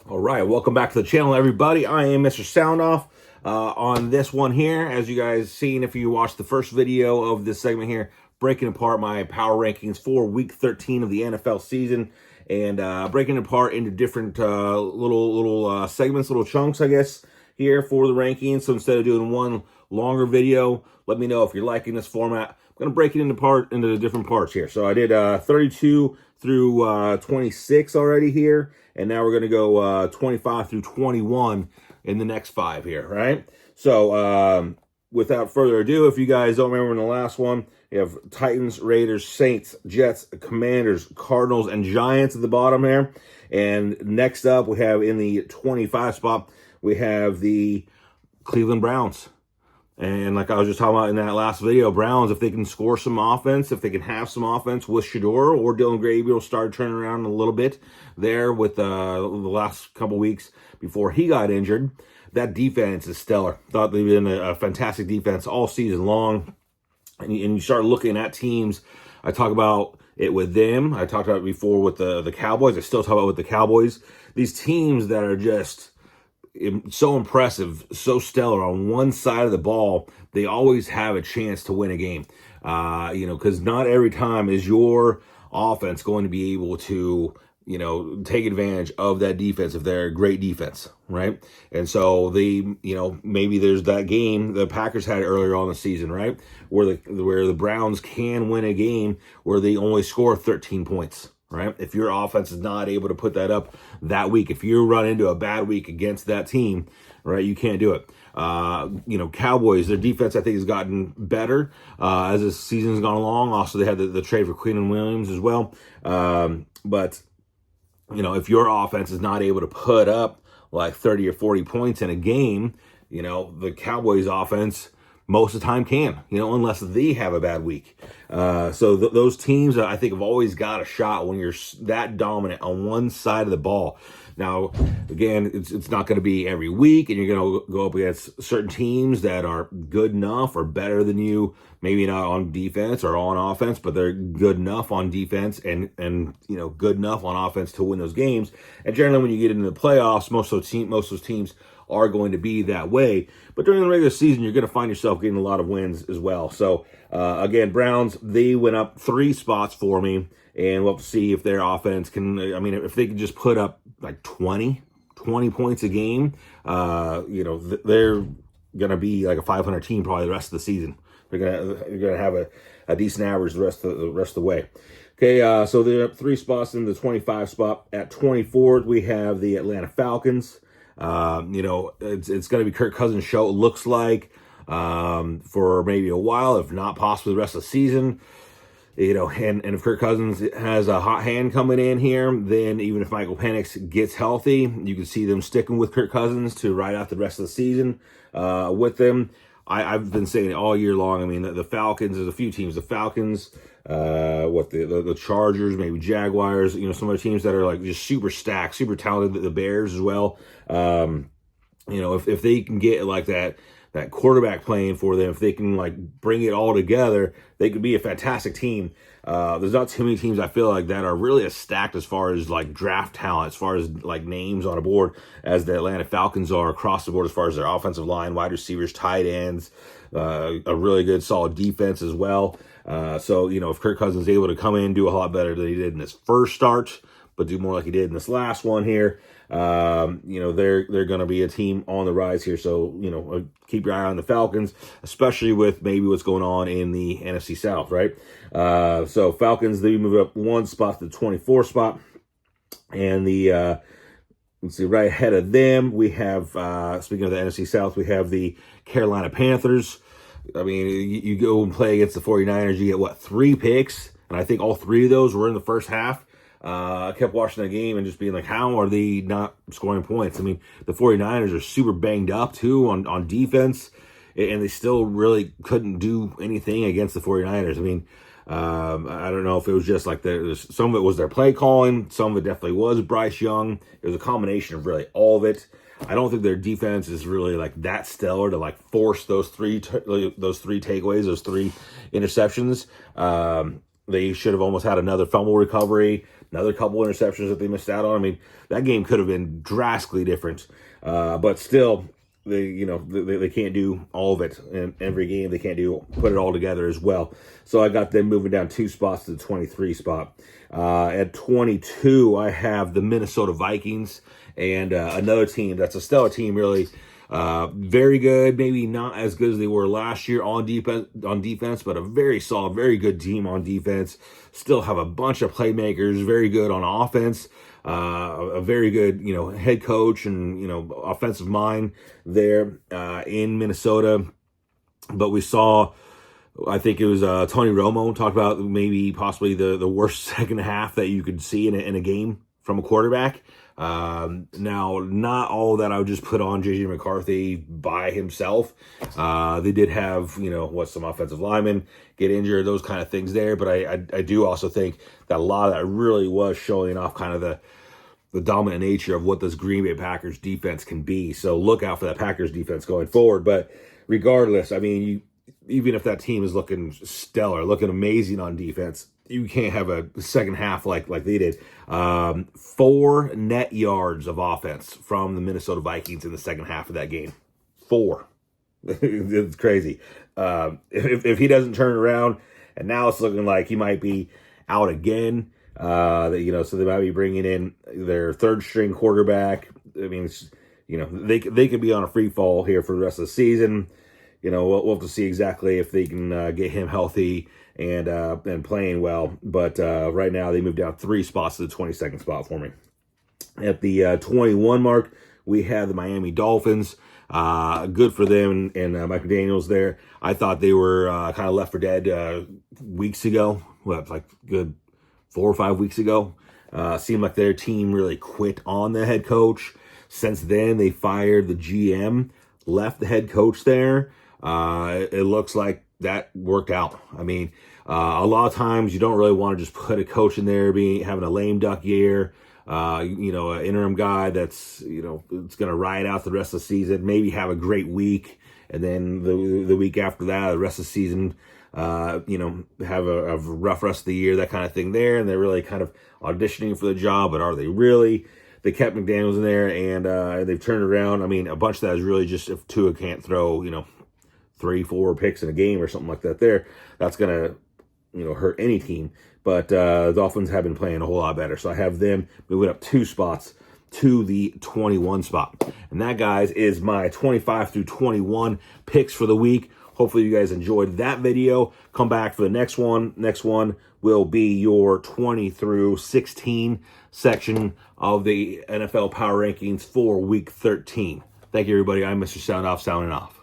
All right, welcome back to the channel, everybody. I am Mr. Soundoff. On this one here, as you guys seen, if you watched the first video of this segment here, breaking apart my power rankings for Week 13 of the NFL season, and breaking it apart into different little segments, little chunks, I guess, here for the rankings. So instead of doing one longer video, let me know if you're liking this format. I'm going to break it into the different parts here. So I did 32 through 26 already here, and now we're going to go 25 through 21 in the next 5 here, right? So without further ado, if you guys don't remember in the last one, you have Titans, Raiders, Saints, Jets, Commanders, Cardinals, and Giants at the bottom there. And next up, we have in the 25 spot, we have the Cleveland Browns. And like I was just talking about in that last video, Browns, if they can score some offense, if they can have some offense with Shedeur or Dylan Gravy will start turning around a little bit there with the last couple weeks before he got injured. That defense is stellar. Thought they've been a fantastic defense all season long. And you start looking at teams. I talk about it with them. I talked about it before with the Cowboys. I still talk about it with the Cowboys. These teams that are just so impressive, so stellar on one side of the ball, they always have a chance to win a game. Because not every time is your offense going to be able to, take advantage of that defense if they're a great defense, right? And so maybe there's that game the Packers had earlier on in the season, right? Where the Browns can win a game where they only score 13 points. Right? If your offense is not able to put that up that week, if you run into a bad week against that team, right, you can't do it. Cowboys, their defense, I think, has gotten better as the season's gone along. Also, they had the trade for Quinnen Williams as well. But if your offense is not able to put up like 30 or 40 points in a game, the Cowboys offense most of the time can, unless they have a bad week. So those teams, I think, have always got a shot when you're that dominant on one side of the ball. Now, again, it's not going to be every week, and you're going to go up against certain teams that are good enough or better than you, maybe not on defense or on offense, but they're good enough on defense and good enough on offense to win those games. And generally, when you get into the playoffs, most of those teams are going to be that way. But during the regular season, you're going to find yourself getting a lot of wins as well. So, again, Browns, they went up 3 spots for me, and we'll see if their offense can, if they can just put up like 20 points a game, they're going to be like a 500 team probably the rest of the season. They're going to have a decent average the rest of the way. Okay, so they're up 3 spots in the 25 spot. At 24, we have the Atlanta Falcons. It's going to be Kirk Cousins' show, it looks like, for maybe a while, if not possibly the rest of the season. And if Kirk Cousins has a hot hand coming in here, then even if Michael Penix gets healthy, you can see them sticking with Kirk Cousins to ride out the rest of the season with them. I've been saying it all year long. The Falcons, there's a few teams. The Falcons, the Chargers, maybe Jaguars, some other teams that are like just super stacked, super talented, the Bears as well. If they can get like that quarterback playing for them, if they can like bring it all together, they could be a fantastic team. There's not too many teams I feel like that are really as stacked as far as like draft talent, as far as like names on a board as the Atlanta Falcons are across the board, as far as their offensive line, wide receivers, tight ends, a really good solid defense as well. So if Kirk Cousins is able to come in and do a lot better than he did in his first start, but do more like he did in this last one here, they're going to be a team on the rise here. So, keep your eye on the Falcons, especially with maybe what's going on in the NFC South, right? So Falcons, they move up 1 spot to the 24 spot. And let's see, right ahead of them, we have, speaking of the NFC South, we have the Carolina Panthers. You go and play against the 49ers, you get 3 picks? And I think all 3 of those were in the first half. I kept watching the game and just being like, how are they not scoring points? The 49ers are super banged up too on defense, and they still really couldn't do anything against the 49ers. I don't know if it was just like some of it was their play calling, some of it definitely was Bryce Young. It was a combination of really all of it. I don't think their defense is really like that stellar to like force those three takeaways, those 3 interceptions. They should have almost had another fumble recovery, another couple interceptions that they missed out on. I mean, that game could have been drastically different. But still, they can't do all of it in every game. They can't put it all together as well. So I got them moving down 2 spots to the 23 spot. At 22, I have the Minnesota Vikings, and another team that's a stellar team, really. Very good, maybe not as good as they were last year on defense, but a very solid, very good team on defense. Still have a bunch of playmakers, very good on offense. A very good, head coach and, offensive mind there in Minnesota. But we saw, I think it was Tony Romo talked about maybe possibly the worst second half that you could see in a game from a quarterback. Now, not all that I would just put on JJ McCarthy by himself. They did have, some offensive linemen get injured, those kind of things there. But I do also think that a lot of that really was showing off kind of the dominant nature of what this Green Bay Packers defense can be. So look out for that Packers defense going forward. But regardless, I mean, even if that team is looking stellar, looking amazing on defense, you can't have a second half like they did. 4 net yards of offense from the Minnesota Vikings in the second half of that game. 4. It's crazy. If he doesn't turn around, and now it's looking like he might be out again, so they might be bringing in their third string quarterback. I mean, they could be on a free fall here for the rest of the season. We'll have to see exactly if they can get him healthy and playing well. But right now, they moved down 3 spots to the 22nd spot for me. At the 21 mark, we have the Miami Dolphins. Good for them and Mike McDaniels there. I thought they were kind of left for dead weeks ago. Like good 4 or 5 weeks ago. Seemed like their team really quit on the head coach. Since then, they fired the GM, left the head coach there. It looks like that worked out. I mean, a lot of times you don't really want to just put a coach in there having a lame duck year. An interim guy that's, it's going to ride out the rest of the season, maybe have a great week. And then the week after that, the rest of the season, have a rough rest of the year, that kind of thing there. And they're really kind of auditioning for the job, but are they really? They kept McDaniels in there and they've turned around. I mean, a bunch of that is really just if Tua can't throw, 3-4 picks in a game or something like that there, that's going to, hurt any team. But the Dolphins have been playing a whole lot better. So I have them moving up 2 spots to the 21 spot. And that, guys, is my 25 through 21 picks for the week. Hopefully you guys enjoyed that video. Come back for the next one. Next one will be your 20 through 16 section of the NFL Power Rankings for Week 13. Thank you, everybody. I'm Mr. Sound Off, signing off.